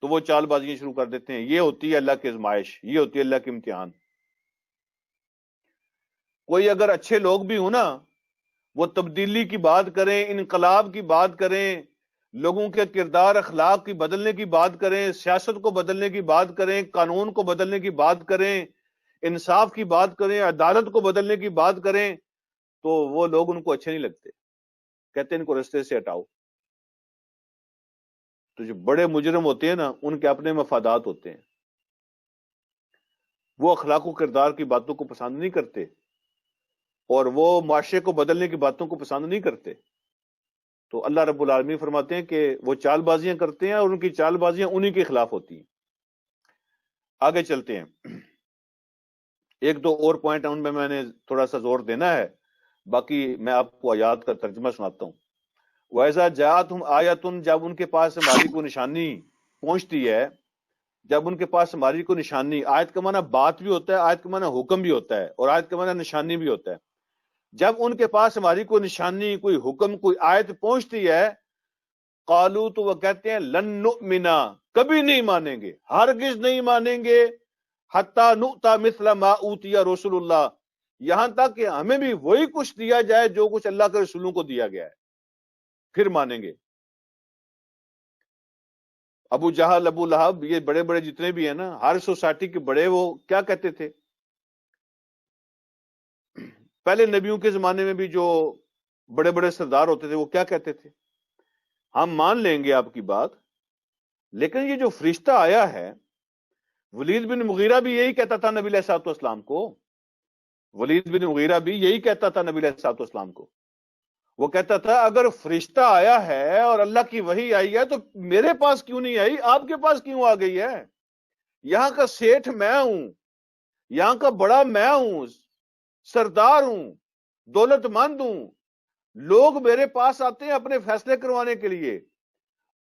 تو وہ چال بازیاں شروع کر دیتے ہیں. یہ ہوتی ہے اللہ کی آزمائش، یہ ہوتی ہے اللہ کے امتحان. کوئی اگر اچھے لوگ بھی ہوں نا، وہ تبدیلی کی بات کریں، انقلاب کی بات کریں، لوگوں کے کردار اخلاق کی بدلنے کی بات کریں، سیاست کو بدلنے کی بات کریں، قانون کو بدلنے کی بات کریں، انصاف کی بات کریں، عدالت کو بدلنے کی بات کریں، تو وہ لوگ ان کو اچھے نہیں لگتے، کہتے ہیں ان کو رستے سے ہٹاؤ. تو جو بڑے مجرم ہوتے ہیں نا، ان کے اپنے مفادات ہوتے ہیں، وہ اخلاق و کردار کی باتوں کو پسند نہیں کرتے اور وہ معاشرے کو بدلنے کی باتوں کو پسند نہیں کرتے. تو اللہ رب العالمین فرماتے ہیں کہ وہ چال بازیاں کرتے ہیں اور ان کی چال بازیاں انہی کے خلاف ہوتی ہیں. آگے چلتے ہیں. ایک دو اور پوائنٹ ان میں نے تھوڑا سا زور دینا ہے، باقی میں آپ کو آیات کا ترجمہ سناتا ہوں. وَإِذَا جَاءَتْهُمْ آیَةٌ، جب ان کے پاس ہماری کو نشانی پہنچتی ہے، جب ان کے پاس ہماری کو نشانی، آیت کا معنی بات بھی ہوتا ہے، آیت کا معنی حکم بھی ہوتا ہے، اور آیت کا معنی نشانی بھی ہوتا ہے. جب ان کے پاس ہماری کوئی نشانی، کوئی حکم، کوئی آیت پہنچتی ہے، قالو، تو وہ کہتے ہیں لن نؤمنا، کبھی نہیں مانیں گے، ہرگز نہیں مانیں گے، حتی نؤتا مثل ما اوتی رسول اللہ، یہاں تک کہ ہمیں بھی وہی کچھ دیا جائے جو کچھ اللہ کے رسولوں کو دیا گیا ہے، پھر مانیں گے. ابو جہل، ابو لہب، یہ بڑے بڑے جتنے بھی ہیں نا، ہر سوسائٹی کے بڑے، وہ کیا کہتے تھے؟ پہلے نبیوں کے زمانے میں بھی جو بڑے بڑے سردار ہوتے تھے وہ کیا کہتے تھے؟ ہم مان لیں گے آپ کی بات، لیکن یہ جو فرشتہ آیا ہے، ولید بن مغیرہ بھی یہی کہتا تھا نبی علیہ الصلوۃ والسلام کو. ولید بن مغیرہ بھی یہی کہتا تھا نبی علیہ الصلوۃ والسلام کو. وہ کہتا تھا اگر فرشتہ آیا ہے اور اللہ کی وحی آئی ہے تو میرے پاس کیوں نہیں آئی، آپ کے پاس کیوں آ گئی ہے؟ یہاں کا سیٹھ میں ہوں، یہاں کا بڑا میں ہوں، سردار ہوں، دولت مند ہوں، لوگ میرے پاس آتے ہیں اپنے فیصلے کروانے کے لیے.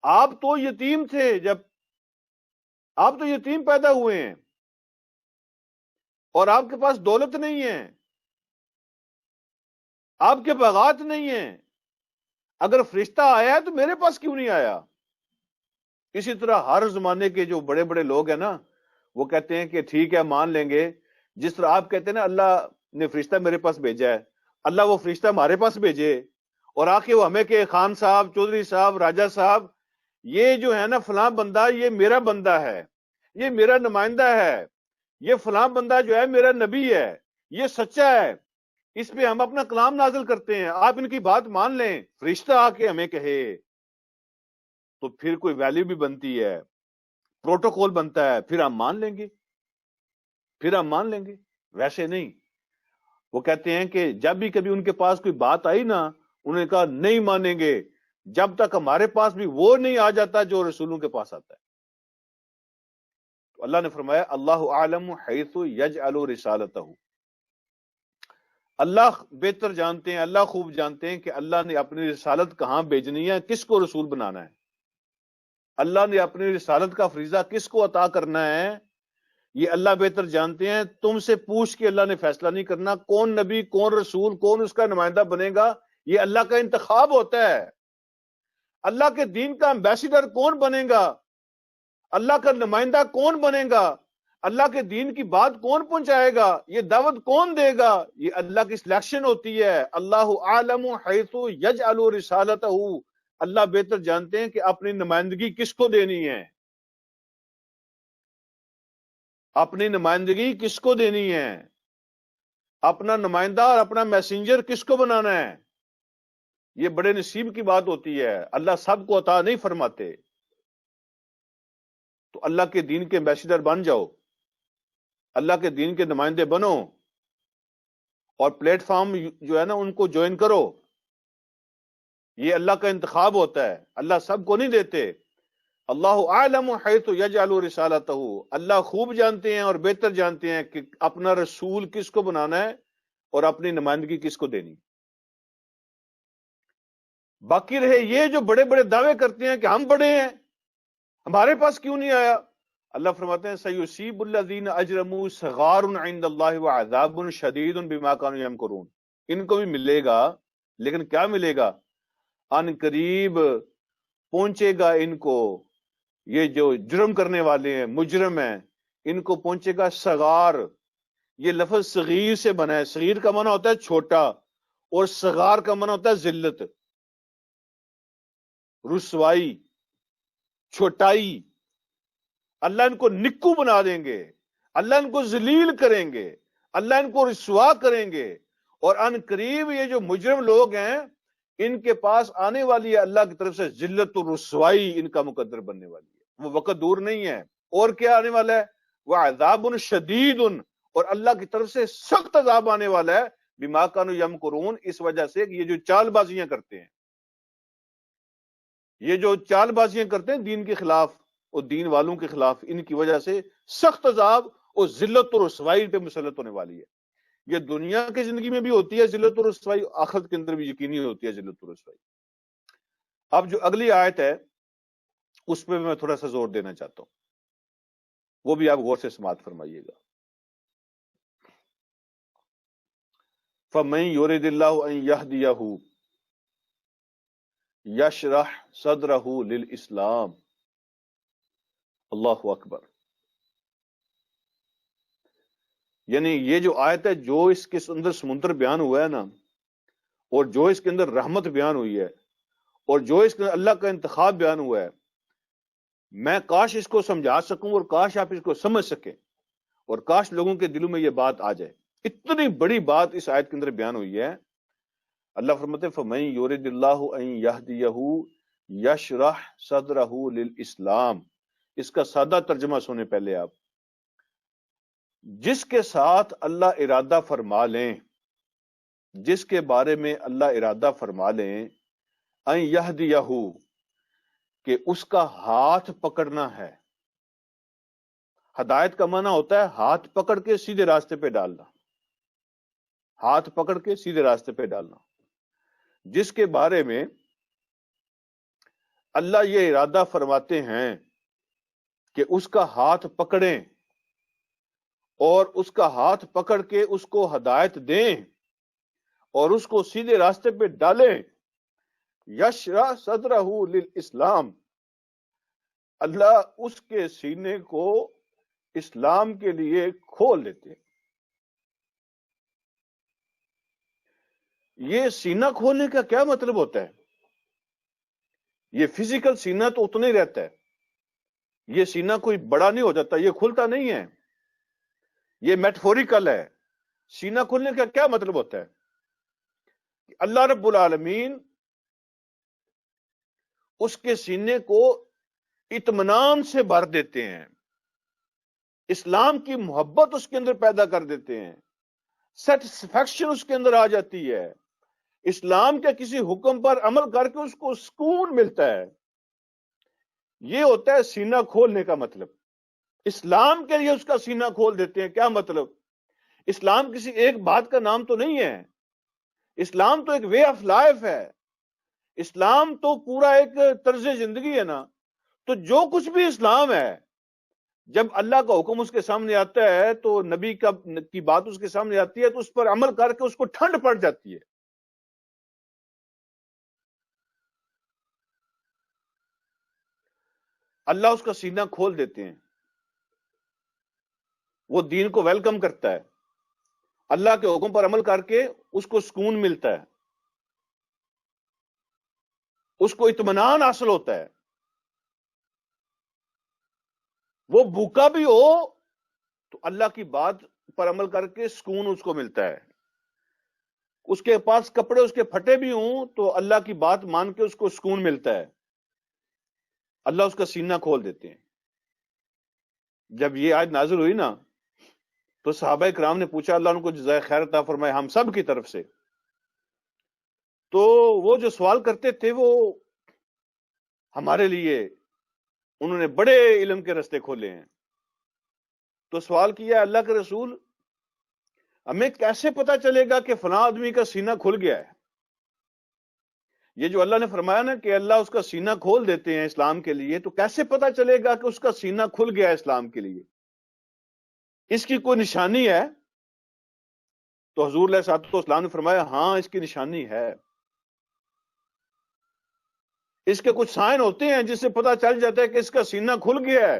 آپ تو یتیم تھے، جب آپ تو یتیم پیدا ہوئے ہیں اور آپ کے پاس دولت نہیں ہے، آپ کے باغات نہیں ہیں، اگر فرشتہ آیا ہے تو میرے پاس کیوں نہیں آیا؟ اسی طرح ہر زمانے کے جو بڑے بڑے لوگ ہیں نا، وہ کہتے ہیں کہ ٹھیک ہے مان لیں گے. جس طرح آپ کہتے ہیں نا اللہ نے فرشتہ میرے پاس بھیجا ہے، اللہ وہ فرشتہ ہمارے پاس بھیجے اور آ کے وہ ہمیں کہ خان صاحب، چودھری صاحب، راجہ صاحب، یہ جو ہے نا فلاں بندہ، یہ میرا بندہ ہے، یہ میرا نمائندہ ہے، یہ فلاں بندہ جو ہے میرا نبی ہے، یہ سچا ہے، اس پہ ہم اپنا کلام نازل کرتے ہیں، آپ ان کی بات مان لیں. فرشتہ آ کے ہمیں کہے تو پھر کوئی ویلیو بھی بنتی ہے، پروٹوکول بنتا ہے، پھر ہم مان لیں گے، پھر ہم مان لیں گے. ویسے نہیں. وہ کہتے ہیں کہ جب بھی کبھی ان کے پاس کوئی بات آئی نا، انہوں نے کہا نہیں مانیں گے جب تک ہمارے پاس بھی وہ نہیں آ جاتا جو رسولوں کے پاس آتا ہے. تو اللہ نے فرمایا اللہ عالم حیث یجعل رسالتہ، اللہ بہتر جانتے ہیں، اللہ خوب جانتے ہیں کہ اللہ نے اپنی رسالت کہاں بھیجنی ہے، کس کو رسول بنانا ہے. اللہ نے اپنی رسالت کا فریضہ کس کو عطا کرنا ہے، یہ اللہ بہتر جانتے ہیں. تم سے پوچھ کے اللہ نے فیصلہ نہیں کرنا کون نبی، کون رسول، کون اس کا نمائندہ بنے گا. یہ اللہ کا انتخاب ہوتا ہے. اللہ کے دین کا امبیسڈر کون بنے گا، اللہ کا نمائندہ کون بنے گا، اللہ کے دین کی بات کون پہنچائے گا، یہ دعوت کون دے گا، یہ اللہ کی سلیکشن ہوتی ہے. اللہ عالم حیث یجعل رسالتہ، اللہ بہتر جانتے ہیں کہ اپنی نمائندگی کس کو دینی ہے، اپنی نمائندگی کس کو دینی ہے، اپنا نمائندہ اور اپنا میسنجر کس کو بنانا ہے. یہ بڑے نصیب کی بات ہوتی ہے، اللہ سب کو عطا نہیں فرماتے. تو اللہ کے دین کے ایمبیسڈر بن جاؤ، اللہ کے دین کے نمائندے بنو، اور پلیٹ فارم جو ہے نا ان کو جوائن کرو. یہ اللہ کا انتخاب ہوتا ہے، اللہ سب کو نہیں دیتے. اللہ عالم حیث یجعل رسالتہ، اللہ خوب جانتے ہیں اور بہتر جانتے ہیں کہ اپنا رسول کس کو بنانا ہے اور اپنی نمائندگی کس کو دینی. باقی رہے یہ جو بڑے بڑے دعوے کرتے ہیں کہ ہم بڑے ہیں، ہمارے پاس کیوں نہیں آیا. اللہ فرماتے ہیں سیصیب الذین اجرموا صغار عند اللہ وعذاب شدید بما کانوا یمکرون، ان کو بھی ملے گا، لیکن کیا ملے گا؟ ان قریب پہنچے گا ان کو، یہ جو جرم کرنے والے ہیں، مجرم ہیں، ان کو پہنچے گا صغار۔ یہ لفظ صغیر سے بنا ہے، صغیر کا معنی ہوتا ہے چھوٹا، اور صغار کا معنی ہوتا ہے ذلت، رسوائی، چھوٹائی۔ اللہ ان کو نکو بنا دیں گے، اللہ ان کو ذلیل کریں گے، اللہ ان کو رسوا کریں گے، اور ان قریب یہ جو مجرم لوگ ہیں ان کے پاس آنے والی ہے اللہ کی طرف سے ذلت و رسوائی، ان کا مقدر بننے والی ہے، وہ وقت دور نہیں ہے۔ اور کیا آنے والا ہے؟ وعذاب شدید، اور اللہ کی طرف سے سخت عذاب آنے والا ہے، بما کانوا یمکرون، اس وجہ سے کہ یہ جو چال بازیاں کرتے ہیں، یہ جو چال بازیاں کرتے ہیں دین کے خلاف اور دین والوں کے خلاف، ان کی وجہ سے سخت عذاب اور ذلت و رسوائی پہ مسلط ہونے والی ہے۔ یہ دنیا کی زندگی میں بھی ہوتی ہے ذلت و رسوائی، آخرت کے اندر بھی یقینی ہوتی ہے ذلت و رسوائی۔ اب جو اگلی آیت ہے اس پہ میں تھوڑا سا زور دینا چاہتا ہوں، وہ بھی آپ غور سے سماعت فرمائیے گا۔ فَمَن يُرِدِ اللَّهُ أَن يَهْدِيَهُ یشرح صدرہ للاسلام۔ اللہ اکبر۔ یعنی یہ جو آیت ہے، جو اس کے اندر سمندر بیان ہوا ہے نا، اور جو اس کے اندر رحمت بیان ہوئی ہے، اور جو اس کے اندر اللہ کا انتخاب بیان ہوا ہے، میں کاش اس کو سمجھا سکوں، اور کاش آپ اس کو سمجھ سکیں، اور کاش لوگوں کے دلوں میں یہ بات آ جائے۔ اتنی بڑی بات اس آیت کے اندر بیان ہوئی ہے۔ اللہ فرماتے ہیں فَمَن يُرِدِ اللَّهُ أَن يَهْدِيَهُ يَشْرَحْ صَدْرَهُ لِلْإِسْلَامِ۔ اس کا سادہ ترجمہ سنیں پہلے آپ۔ جس کے ساتھ اللہ ارادہ فرما لیں، جس کے بارے میں اللہ ارادہ فرما لیں، أَن يَهْدِيَهُ، کہ اس کا ہاتھ پکڑنا ہے۔ ہدایت کا معنی ہوتا ہے ہاتھ پکڑ کے سیدھے راستے پہ ڈالنا، ہاتھ پکڑ کے سیدھے راستے پہ ڈالنا۔ جس کے بارے میں اللہ یہ ارادہ فرماتے ہیں کہ اس کا ہاتھ پکڑیں، اور اس کا ہاتھ پکڑ کے اس کو ہدایت دیں، اور اس کو سیدھے راستے پہ ڈالیں۔ یشرح صدرہ للاسلام، اللہ اس کے سینے کو اسلام کے لیے کھول دیتے ہیں۔ یہ سینہ کھولنے کا کیا مطلب ہوتا ہے؟ یہ فزیکل سینہ تو اتنا ہی رہتا ہے، یہ سینہ کوئی بڑا نہیں ہو جاتا، یہ کھلتا نہیں ہے، یہ میٹافوریکل ہے۔ سینہ کھولنے کا کیا مطلب ہوتا ہے؟ کہ اللہ رب العالمین اس کے سینے کو اطمینان سے بھر دیتے ہیں، اسلام کی محبت اس کے اندر پیدا کر دیتے ہیں، سیٹسفیکشن اس کے اندر آ جاتی ہے، اسلام کے کسی حکم پر عمل کر کے اس کو سکون ملتا ہے۔ یہ ہوتا ہے سینہ کھولنے کا مطلب۔ اسلام کے لیے اس کا سینہ کھول دیتے ہیں، کیا مطلب؟ اسلام کسی ایک بات کا نام تو نہیں ہے، اسلام تو ایک وے آف لائف ہے، اسلام تو پورا ایک طرز زندگی ہے نا۔ تو جو کچھ بھی اسلام ہے، جب اللہ کا حکم اس کے سامنے آتا ہے تو نبی کی بات اس کے سامنے آتی ہے تو اس پر عمل کر کے اس کو ٹھنڈ پڑ جاتی ہے۔ اللہ اس کا سینہ کھول دیتے ہیں، وہ دین کو ویلکم کرتا ہے، اللہ کے حکم پر عمل کر کے اس کو سکون ملتا ہے، اس کو اطمینان حاصل ہوتا ہے۔ وہ بھوکا بھی ہو تو اللہ کی بات پر عمل کر کے سکون اس کو ملتا ہے، اس کے پاس کپڑے اس کے پھٹے بھی ہوں تو اللہ کی بات مان کے اس کو سکون ملتا ہے۔ اللہ اس کا سینہ کھول دیتے ہیں۔ جب یہ آیت نازل ہوئی نا تو صحابہ کرام نے پوچھا، اللہ ان کو جزائے خیر عطا فرمائے ہم سب کی طرف سے، تو وہ جو سوال کرتے تھے وہ ہمارے لیے انہوں نے بڑے علم کے رستے کھولے ہیں۔ تو سوال کیا، اللہ کے رسول ہمیں کیسے پتا چلے گا کہ فلاں آدمی کا سینہ کھل گیا ہے؟ یہ جو اللہ نے فرمایا نا کہ اللہ اس کا سینہ کھول دیتے ہیں اسلام کے لیے، تو کیسے پتا چلے گا کہ اس کا سینہ کھل گیا اسلام کے لیے؟ اس کی کوئی نشانی ہے؟ تو حضور علیہ الصلوۃ والسلام نے فرمایا ہاں اس کی نشانی ہے، اس کے کچھ سائن ہوتے ہیں جس سے پتا چل جاتا ہے کہ اس کا سینہ کھل گیا ہے،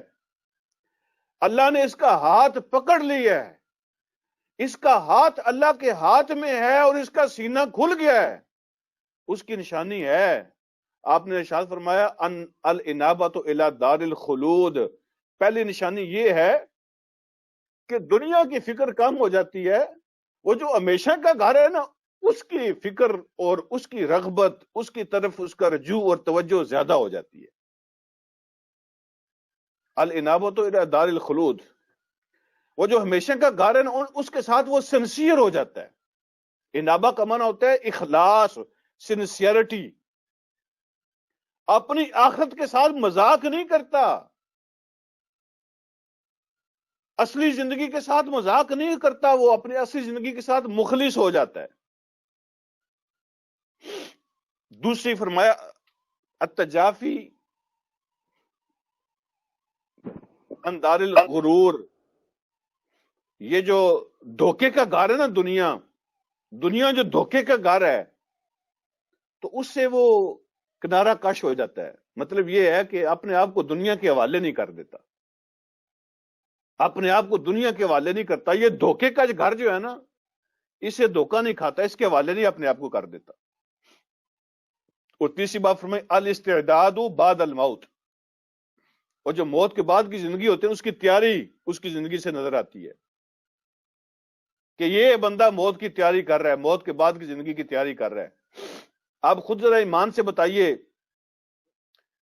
اللہ نے اس کا ہاتھ پکڑ لیا ہے، اس کا ہاتھ اللہ کے ہاتھ میں ہے اور اس کا سینہ کھل گیا ہے، اس کی نشانی ہے۔ آپ نے ارشاد فرمایا ان الانابۃ الی دار الخلود، پہلی نشانی یہ ہے کہ دنیا کی فکر کم ہو جاتی ہے، وہ جو ہمیشہ کا گھر ہے نا اس کی فکر اور اس کی رغبت، اس کی طرف اس کا رجوع اور توجہ زیادہ ہو جاتی ہے۔ الانابۃ الی دار الخلود، وہ جو ہمیشہ کا گھر ہے نا اس کے ساتھ وہ سنسیئر ہو جاتا ہے۔ انابہ کا معنی ہوتا ہے اخلاص، سنسیئرٹی، اپنی آخرت کے ساتھ مذاق نہیں کرتا، اصلی زندگی کے ساتھ مذاق نہیں کرتا، وہ اپنی اصلی زندگی کے ساتھ مخلص ہو جاتا ہے۔ دوسری فرمایا التجافی عن دار الغرور، یہ جو دھوکے کا گھر ہے نا دنیا جو دھوکے کا گھر ہے تو اس سے وہ کنارہ کش ہو جاتا ہے۔ مطلب یہ ہے کہ اپنے آپ کو دنیا کے حوالے نہیں کر دیتا، اپنے آپ کو دنیا کے حوالے نہیں کرتا، یہ دھوکے کا گھر جو ہے نا اسے دھوکہ نہیں کھاتا، اس کے حوالے نہیں اپنے آپ کو کر دیتا۔ اور تیسری بات فرمائی الاستعداد بعد الموت، اور جو موت کے بعد کی زندگی ہوتی ہے اس کی تیاری اس کی زندگی سے نظر آتی ہے کہ یہ بندہ موت کی تیاری کر رہا ہے، موت کے بعد کی زندگی کی تیاری کر رہا ہے۔ آپ خود ذرا ایمان سے بتائیے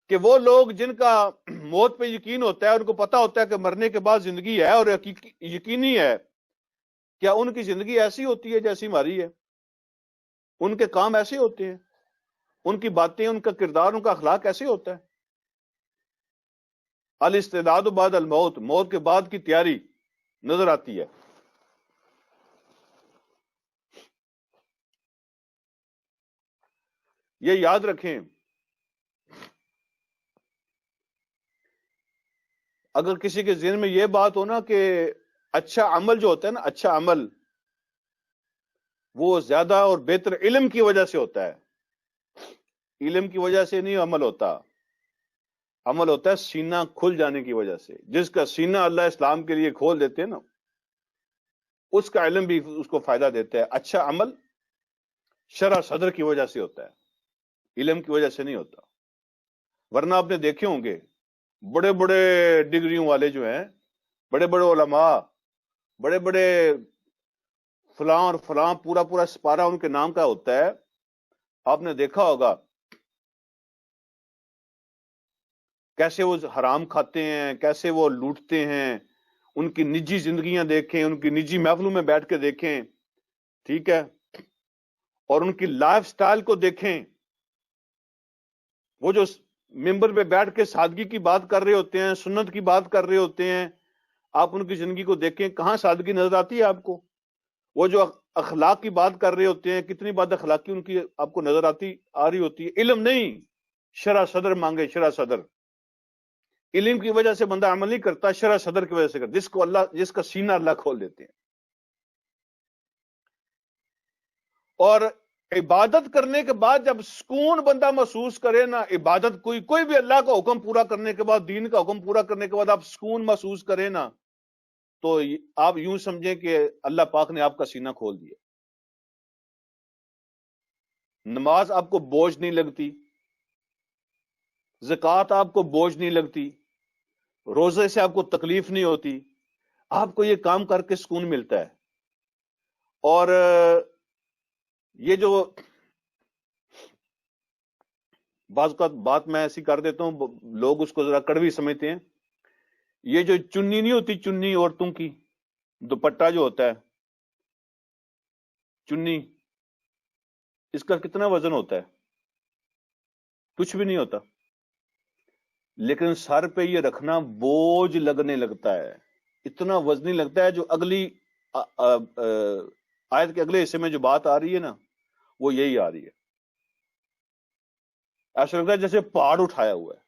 کہ وہ لوگ جن کا موت پہ یقین ہوتا ہے، ان کو پتا ہوتا ہے کہ مرنے کے بعد زندگی ہے اور یقینی ہے، کیا ان کی زندگی ایسی ہوتی ہے جیسی ہماری ہے؟ ان کے کام ایسے ہوتے ہیں، ان کی باتیں، ان کا کردار، ان کا اخلاق ایسے ہوتا ہے؟ الاستعداد بعد الموت، موت کے بعد کی تیاری نظر آتی ہے۔ یہ یاد رکھیں، اگر کسی کے ذہن میں یہ بات ہو نا کہ اچھا عمل جو ہوتا ہے نا، اچھا عمل وہ زیادہ اور بہتر علم کی وجہ سے ہوتا ہے، علم کی وجہ سے نہیں عمل ہوتا، عمل ہوتا ہے سینہ کھل جانے کی وجہ سے۔ جس کا سینہ اللہ اسلام کے لیے کھول دیتے ہیں نا اس کا علم بھی اس کو فائدہ دیتا ہے۔ اچھا عمل شرح صدر کی وجہ سے ہوتا ہے، علم کی وجہ سے نہیں ہوتا۔ ورنہ آپ نے دیکھے ہوں گے بڑے بڑے ڈگریوں والے جو ہیں، بڑے بڑے علماء، بڑے بڑے فلاں اور فلاں، پورا پورا سپارہ ان کے نام کا ہوتا ہے، آپ نے دیکھا ہوگا کیسے وہ حرام کھاتے ہیں، کیسے وہ لوٹتے ہیں، ان کی نجی زندگیاں دیکھیں، ان کی نجی محفلوں میں بیٹھ کے دیکھیں، ٹھیک ہے، اور ان کی لائف سٹائل کو دیکھیں۔ وہ جو ممبر پہ بیٹھ کے سادگی کی بات کر رہے ہوتے ہیں، سنت کی بات کر رہے ہوتے ہیں، آپ ان کی زندگی کو دیکھیں، کہاں سادگی نظر آتی ہے آپ کو؟ وہ جو اخلاق کی بات کر رہے ہوتے ہیں، کتنی بات اخلاقی ان کی آپ کو نظر آ رہی ہوتی ہے۔ علم نہیں، شرح صدر مانگے، شرح صدر۔ علم کی وجہ سے بندہ عمل نہیں کرتا، شرح صدر کی وجہ سے کرتا، جس کا سینہ اللہ کھول دیتے ہیں۔ اور عبادت کرنے کے بعد جب سکون بندہ محسوس کرے نا، عبادت کوئی بھی اللہ کا حکم پورا کرنے کے بعد، دین کا حکم پورا کرنے کے بعد آپ سکون محسوس کرے نا، تو آپ یوں سمجھیں کہ اللہ پاک نے آپ کا سینہ کھول دیا۔ نماز آپ کو بوجھ نہیں لگتی، زکوٰۃ آپ کو بوجھ نہیں لگتی، روزے سے آپ کو تکلیف نہیں ہوتی، آپ کو یہ کام کر کے سکون ملتا ہے۔ اور یہ جو بعض کا بات میں ایسی کر دیتا ہوں، لوگ اس کو ذرا کڑوی سمجھتے ہیں، یہ جو چنی نہیں ہوتی، چنی عورتوں کی دوپٹہ جو ہوتا ہے، چنی، اس کا کتنا وزن ہوتا ہے؟ کچھ بھی نہیں ہوتا، لیکن سر پہ یہ رکھنا بوجھ لگنے لگتا ہے، اتنا وزنی لگتا ہے۔ جو اگلی آیت کے اگلے حصے میں جو بات آ رہی ہے نا وہ یہی آ رہی ہے ایسا لگتا ہے جیسے پہاڑ اٹھایا ہوا ہے.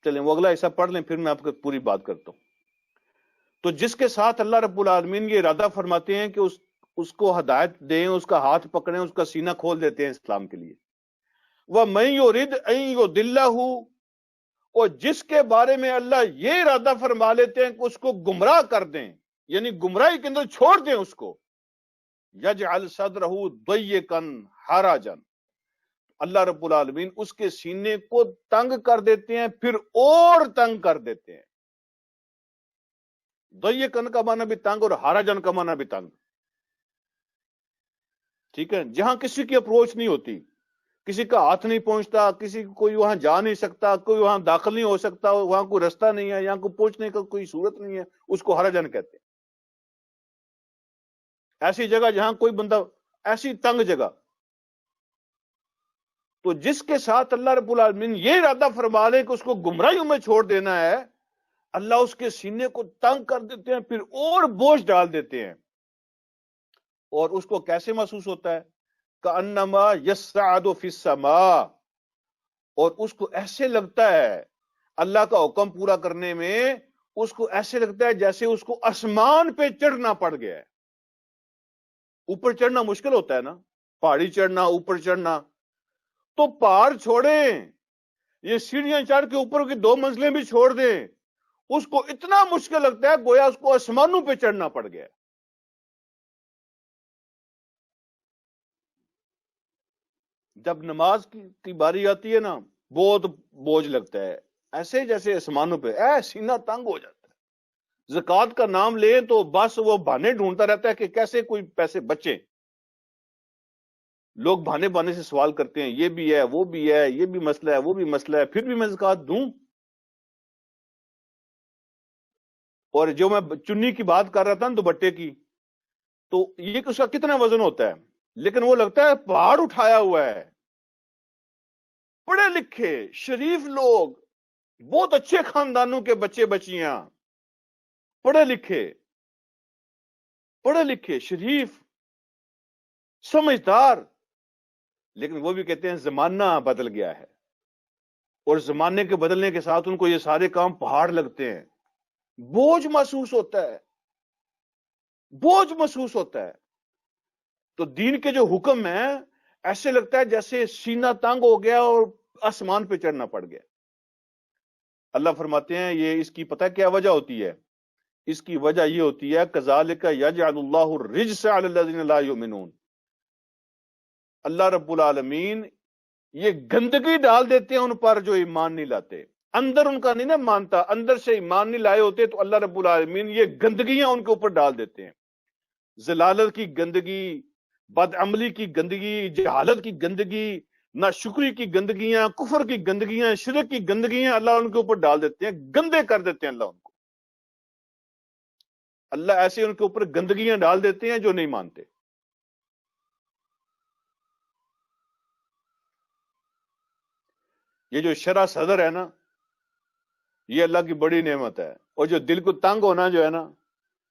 چلیں وہ اگلا حصہ پڑھ لیں پھر میں آپ کو پوری بات کرتا ہوں. تو جس کے ساتھ اللہ رب العالمین یہ ارادہ فرماتے ہیں کہ اس کو ہدایت دیں، اس کا ہاتھ پکڑیں، اس کا سینہ کھول دیتے ہیں اسلام کے لیے. وَمَن يُرِدْ أَن يُضِلَّهُ، اور جس کے بارے میں اللہ یہ ارادہ فرما لیتے ہیں کہ اس کو گمراہ کر دیں، یعنی گمراہی کے اندر چھوڑ دیں اس کو، یجعل صدرہ ضیقا حرجا، اللہ رب العالمین اس کے سینے کو تنگ کر دیتے ہیں، پھر اور تنگ کر دیتے ہیں. ضیقا کا معنی بھی تنگ اور حرجا کا معنی بھی تنگ. ٹھیک ہے، جہاں کسی کی اپروچ نہیں ہوتی، کسی کا ہاتھ نہیں پہنچتا، کسی کوئی وہاں جا نہیں سکتا، کوئی وہاں داخل نہیں ہو سکتا، وہاں کوئی رستہ نہیں ہے، یہاں کو پہنچنے کا کوئی صورت نہیں ہے، اس کو حرجن کہتے ہیں. ایسی جگہ جہاں کوئی بندہ، ایسی تنگ جگہ. تو جس کے ساتھ اللہ رب العالمین یہ ارادہ فرما لے کہ اس کو گمراہیوں میں چھوڑ دینا ہے، اللہ اس کے سینے کو تنگ کر دیتے ہیں، پھر اور بوجھ ڈال دیتے ہیں. اور اس کو کیسے محسوس ہوتا ہے؟ کأنما یصعد فی السماء، اور اس کو ایسے لگتا ہے اللہ کا حکم پورا کرنے میں، اس کو ایسے لگتا ہے جیسے اس کو آسمان پہ چڑھنا پڑ گیا ہے. اوپر چڑھنا مشکل ہوتا ہے نا، پہاڑی چڑھنا، اوپر چڑھنا. تو پہاڑ چھوڑیں، یہ سیڑھیاں چڑھ کے اوپر کی 2 منزلیں بھی چھوڑ دیں، اس کو اتنا مشکل لگتا ہے گویا اس کو آسمانوں پہ چڑھنا پڑ گیا ہے. جب نماز کی باری آتی ہے نا، بہت بوجھ لگتا ہے، ایسے جیسے آسمانوں پہ سینہ تنگ ہو جاتا ہے. زکوٰۃ کا نام لیں تو بس وہ بہانے ڈھونڈتا رہتا ہے کہ کیسے کوئی پیسے بچے. لوگ بہانے سے سوال کرتے ہیں، یہ بھی ہے، وہ بھی ہے، یہ بھی مسئلہ ہے، وہ بھی مسئلہ ہے، پھر بھی میں زکوٰۃ دوں. اور جو میں چنی کی بات کر رہا تھا نا، دوپٹے کی، تو یہ اس کا کتنا وزن ہوتا ہے، لیکن وہ لگتا ہے پہاڑ اٹھایا ہوا ہے. پڑھے لکھے شریف لوگ، بہت اچھے خاندانوں کے بچے بچیاں، پڑھے لکھے شریف سمجھدار، لیکن وہ بھی کہتے ہیں زمانہ بدل گیا ہے، اور زمانے کے بدلنے کے ساتھ ان کو یہ سارے کام پہاڑ لگتے ہیں. بوجھ محسوس ہوتا ہے. تو دین کے جو حکم ہیں، ایسے لگتا ہے جیسے سینہ تنگ ہو گیا اور آسمان پہ چڑھنا پڑ گیا. اللہ فرماتے ہیں یہ اس کی پتہ کیا وجہ ہوتی ہے؟ اس کی وجہ یہ ہوتی ہے کذالک یجعل اللہ الرجس علی الذین لا یؤمنون، اللہ رب العالمین یہ گندگی ڈال دیتے ہیں ان پر جو ایمان نہیں لاتے. اندر ان کا نہیں نا مانتا، اندر سے ایمان نہیں لائے ہوتے، تو اللہ رب العالمین یہ گندگیاں ان کے اوپر ڈال دیتے ہیں. ضلالت کی گندگی، بدعملی کی گندگی، جہالت کی گندگی، ناشکری کی گندگیاں، کفر کی گندگیاں، شرک کی گندگیاں اللہ ان کے اوپر ڈال دیتے ہیں، گندے کر دیتے ہیں اللہ ان کو. اللہ ایسے ان کے اوپر گندگیاں ڈال دیتے ہیں جو نہیں مانتے. یہ جو شرح صدر ہے نا، یہ اللہ کی بڑی نعمت ہے. اور جو دل کو تنگ ہونا جو ہے نا،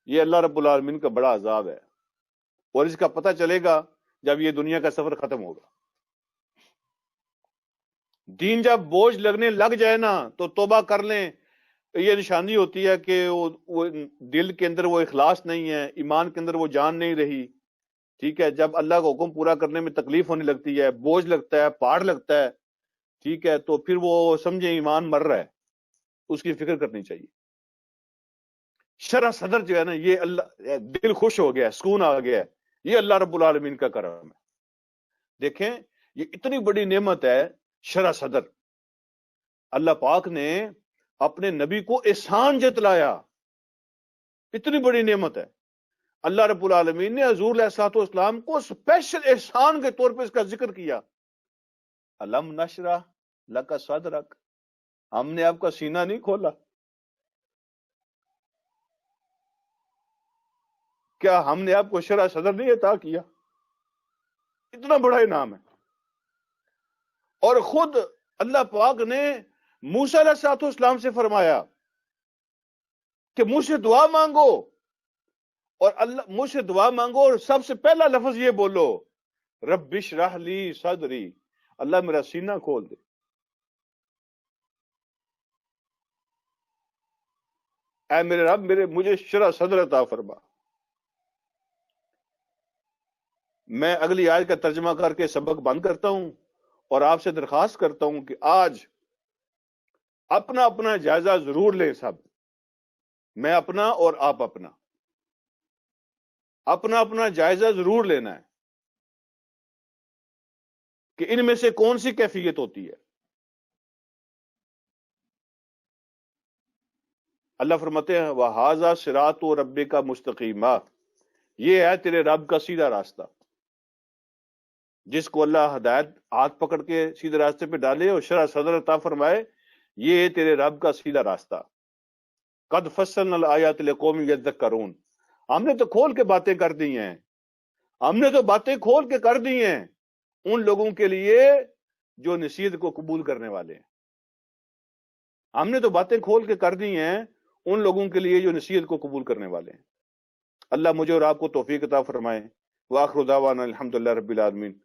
یہ اللہ رب العالمین کا بڑا عذاب ہے. اور اس کا پتہ چلے گا جب یہ دنیا کا سفر ختم ہوگا. دین جب بوجھ لگنے لگ جائے نا تو توبہ کر لیں. یہ نشانی ہوتی ہے کہ وہ دل کے اندر وہ اخلاص نہیں ہے، ایمان کے اندر وہ جان نہیں رہی. ٹھیک ہے، جب اللہ کا حکم پورا کرنے میں تکلیف ہونے لگتی ہے، بوجھ لگتا ہے، پہاڑ لگتا ہے، ٹھیک ہے، تو پھر وہ سمجھے ایمان مر رہا ہے، اس کی فکر کرنی چاہیے. شرح صدر جو ہے نا، یہ اللہ دل خوش ہو گیا، سکون آ گیا، یہ اللہ رب العالمین کا کرم ہے. دیکھیں یہ اتنی بڑی نعمت ہے شرح صدر. اللہ پاک نے اپنے نبی کو احسان جتلایا، اتنی بڑی نعمت ہے. اللہ رب العالمین نے حضور علیہ الصلوۃ والسلام کو اسپیشل احسان کے طور پہ اس کا ذکر کیا. الم نشرح لک صدرک، ہم نے آپ کا سینہ نہیں کھولا؟ کیا ہم نے آپ کو شرح صدر نہیں عطا کیا؟ اتنا بڑا انعام ہے. اور خود اللہ پاک نے موسیٰ علیہ الصلوۃ والسلام سے فرمایا کہ مجھ سے دعا مانگو، اور اللہ مجھ سے دعا مانگو، اور سب سے پہلا لفظ یہ بولو رب اشرح لی صدری، اللہ میرا سینہ کھول دے، اے میرے رب مجھے شرح صدر عطا فرما۔ میں اگلی آیت کا ترجمہ کر کے سبق بند کرتا ہوں اور آپ سے درخواست کرتا ہوں کہ آج اپنا اپنا جائزہ ضرور لیں سب، میں اپنا اور آپ اپنا اپنا جائزہ ضرور لینا ہے کہ ان میں سے کون سی کیفیت ہوتی ہے۔ اللہ فرماتے ہیں وَهَذَا صِرَاطُ رَبِّكَ مُسْتَقِيمًا، یہ ہے تیرے رب کا سیدھا راستہ۔ جس کو اللہ ہدایت ہاتھ پکڑ کے سیدھے راستے پہ ڈالے اور شرح صدر عطا فرمائے، یہ ہے تیرے رب کا سیدھا راستہ۔ قد فصلنا الآیات لقوم یذکرون، ہم نے تو کھول کے باتیں کر دی ہیں، ہم نے تو باتیں کھول کے کر دی ہیں ان لوگوں کے لیے جو نصیحت کو قبول کرنے والے ہیں۔ ہم نے تو باتیں کھول کے کر دی ہیں ان لوگوں کے لیے جو نصیحت کو قبول کرنے والے ہیں۔ اللہ مجھے اور آپ کو توفیق عطا فرمائے۔ وآخر دعوانا الحمدللہ رب العالمین۔